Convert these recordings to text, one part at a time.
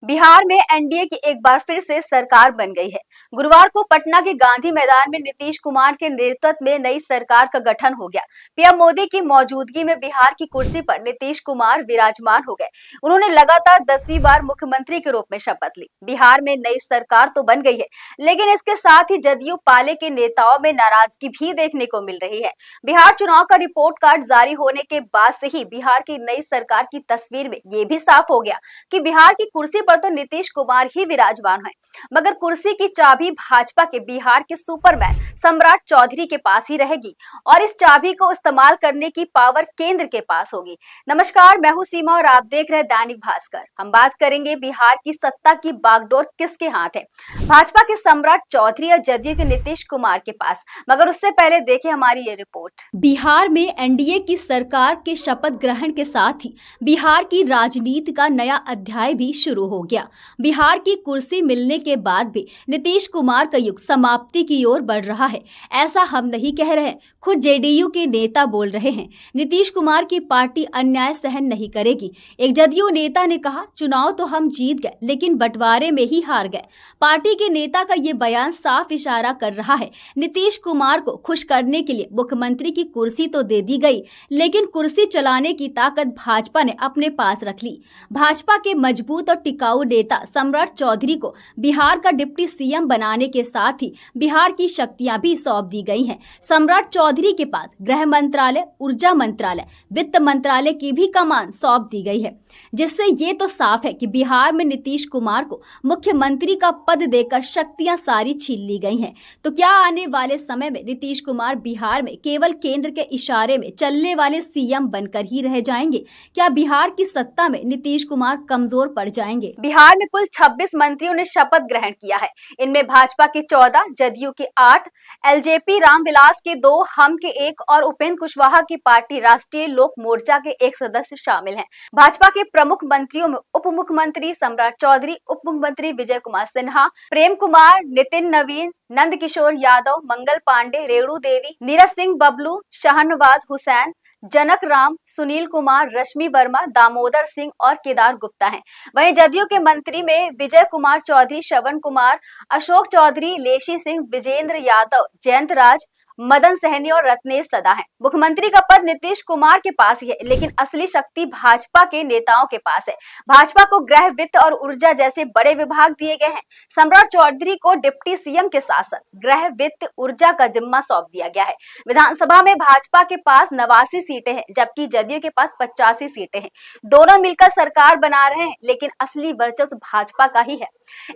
बिहार में एनडीए की एक बार फिर से सरकार बन गई है। गुरुवार को पटना के गांधी मैदान में नीतीश कुमार के नेतृत्व में नई सरकार का गठन हो गया। पीएम मोदी की मौजूदगी में बिहार की कुर्सी पर नीतीश कुमार विराजमान हो गए। उन्होंने लगातार 10वीं बार मुख्यमंत्री के रूप में शपथ ली। बिहार में नई सरकार तो बन गई है, लेकिन इसके साथ ही जदयू पाले के नेताओं में नाराजगी भी देखने को मिल रही है। बिहार चुनाव का रिपोर्ट कार्ड जारी होने के बाद से ही बिहार की नई सरकार की तस्वीर में ये भी साफ हो गया कि बिहार की कुर्सी पर तो नीतीश कुमार ही विराजमान है, मगर कुर्सी की चाबी भाजपा के बिहार के सुपरमैन सम्राट चौधरी के पास ही रहेगी और इस चाबी को इस्तेमाल करने की पावर केंद्र के पास होगी। नमस्कार, मैं हूं सीमा और आप देख रहे हैं दैनिक भास्कर। हम बात करेंगे बिहार की सत्ता की बागडोर किसके हाथ है, भाजपा के सम्राट चौधरी या जदयू के नीतीश कुमार के पास। मगर उससे पहले देखिए हमारी ये रिपोर्ट। बिहार में एनडीए की सरकार के शपथ ग्रहण के साथ ही बिहार की राजनीति का नया अध्याय भी शुरू हो गया। बिहार की कुर्सी मिलने के बाद भी नीतीश कुमार का युग समाप्ति की ओर बढ़ रहा है। ऐसा हम नहीं कह रहे, खुद जेडीयू के नेता बोल रहे हैं। नीतीश कुमार की पार्टी अन्याय सहन नहीं करेगी। एक जदयू नेता ने कहा, चुनाव तो हम जीत गए लेकिन बंटवारे में ही हार गए। पार्टी के नेता का ये बयान साफ इशारा कर रहा है, नीतीश कुमार को खुश करने के लिए मुख्यमंत्री की कुर्सी तो दे दी गई, लेकिन कुर्सी चलाने की ताकत भाजपा ने अपने पास रख ली। भाजपा के मजबूत और टिकाऊ नेता सम्राट चौधरी को बिहार का डिप्टी सीएम बनाने के साथ ही बिहार की शक्तियां भी सौंप दी गई हैं। सम्राट चौधरी के पास गृह मंत्रालय, ऊर्जा मंत्रालय, वित्त मंत्रालय की भी कमान सौंप दी गई है, जिससे ये तो साफ है कि बिहार में नीतीश कुमार को मुख्यमंत्री का पद देकर शक्तियां सारी छीन ली गई हैं। तो क्या आने वाले समय में नीतीश कुमार बिहार में केवल केंद्र के इशारे में चलने वाले सीएम बनकर ही रह जाएंगे? क्या बिहार की सत्ता में नीतीश कुमार कमजोर पड़ जाएंगे? बिहार में कुल 26 मंत्रियों ने शपथ ग्रहण किया है। इनमें भाजपा के 14, जदयू के 8, एलजेपी रामविलास के 2, हम के 1 और उपेंद्र कुशवाहा की पार्टी राष्ट्रीय लोक मोर्चा के 1 सदस्य शामिल हैं। भाजपा के प्रमुख मंत्रियों में उप मुख्यमंत्री सम्राट चौधरी, उप मुख्यमंत्री विजय कुमार सिन्हा, प्रेम कुमार, नितिन नवीन, नंद किशोर यादव, मंगल पांडे, रेणु देवी, नीरज सिंह बबलू, शाहनवाज हुसैन, जनक राम, सुनील कुमार, रश्मि वर्मा, दामोदर सिंह और केदार गुप्ता हैं। वहीं जदयू के मंत्री में विजय कुमार चौधरी, श्रवण कुमार, अशोक चौधरी, लेशी सिंह, विजेंद्र यादव, जयंत राज, मदन सहनी और रत्नेश सदा है। मुख्यमंत्री का पद नीतीश कुमार के पास ही है, लेकिन असली शक्ति भाजपा के नेताओं के पास है। भाजपा को गृह, वित्त और ऊर्जा जैसे बड़े विभाग दिए गए हैं। सम्राट चौधरी को डिप्टी सीएम के साथ साथ गृह, वित्त, ऊर्जा का जिम्मा सौंप दिया गया है। विधानसभा में भाजपा के पास 89 सीटें हैं, जबकि जदयू के पास 85 सीटें हैं। दोनों मिलकर सरकार बना रहे हैं, लेकिन असली वर्चस्व भाजपा का ही है।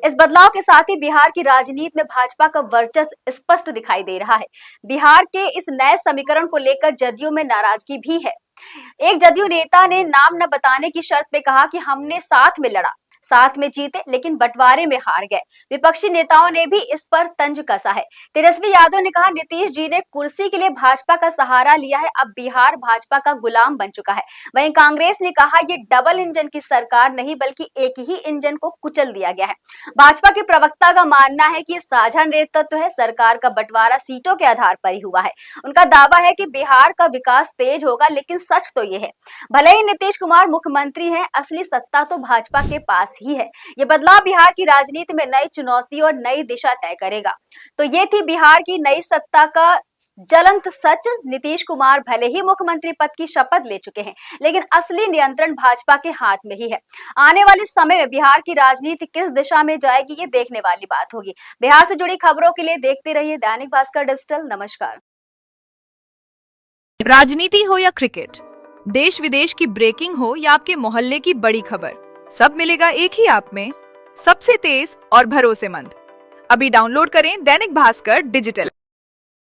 इस बदलाव के साथ ही बिहार की राजनीति में भाजपा का वर्चस्व स्पष्ट दिखाई दे रहा है। बिहार के इस नए समीकरण को लेकर जदयू में नाराजगी भी है। एक जदयू नेता ने नाम न बताने की शर्त पे कहा कि हमने साथ में लड़ा, साथ में जीते, लेकिन बंटवारे में हार गए। विपक्षी नेताओं ने भी इस पर तंज कसा है। तेजस्वी यादव ने कहा, नीतीश जी ने कुर्सी के लिए भाजपा का सहारा लिया है, अब बिहार भाजपा का गुलाम बन चुका है। वहीं कांग्रेस ने कहा, ये डबल इंजन की सरकार नहीं बल्कि एक ही इंजन को कुचल दिया गया है। भाजपा के प्रवक्ता का मानना है कि साझा नेतृत्व है, सरकार का बंटवारा सीटों के आधार पर ही हुआ है। उनका दावा है कि बिहार का विकास तेज होगा, लेकिन सच तो ये है, भले ही नीतीश कुमार मुख्यमंत्री हैं, असली सत्ता तो भाजपा के पास ही है। ये बदलाव बिहार की राजनीति में नई चुनौती और नई दिशा तय करेगा। तो ये थी बिहार की नई सत्ता का ज्वलंत सच। नीतीश कुमार भले ही मुख्यमंत्री पद की शपथ ले चुके हैं, लेकिन असली नियंत्रण भाजपा के हाथ में ही है। आने वाले समय में बिहार की राजनीति किस दिशा में जाएगी, ये देखने वाली बात होगी। बिहार से जुड़ी खबरों के लिए देखते रहिए दैनिक भास्कर डिजिटल। नमस्कार। राजनीति हो या क्रिकेट, देश विदेश की ब्रेकिंग हो या आपके मोहल्ले की बड़ी खबर, सब मिलेगा एक ही ऐप में, सबसे तेज और भरोसेमंद। अभी डाउनलोड करें दैनिक भास्कर डिजिटल।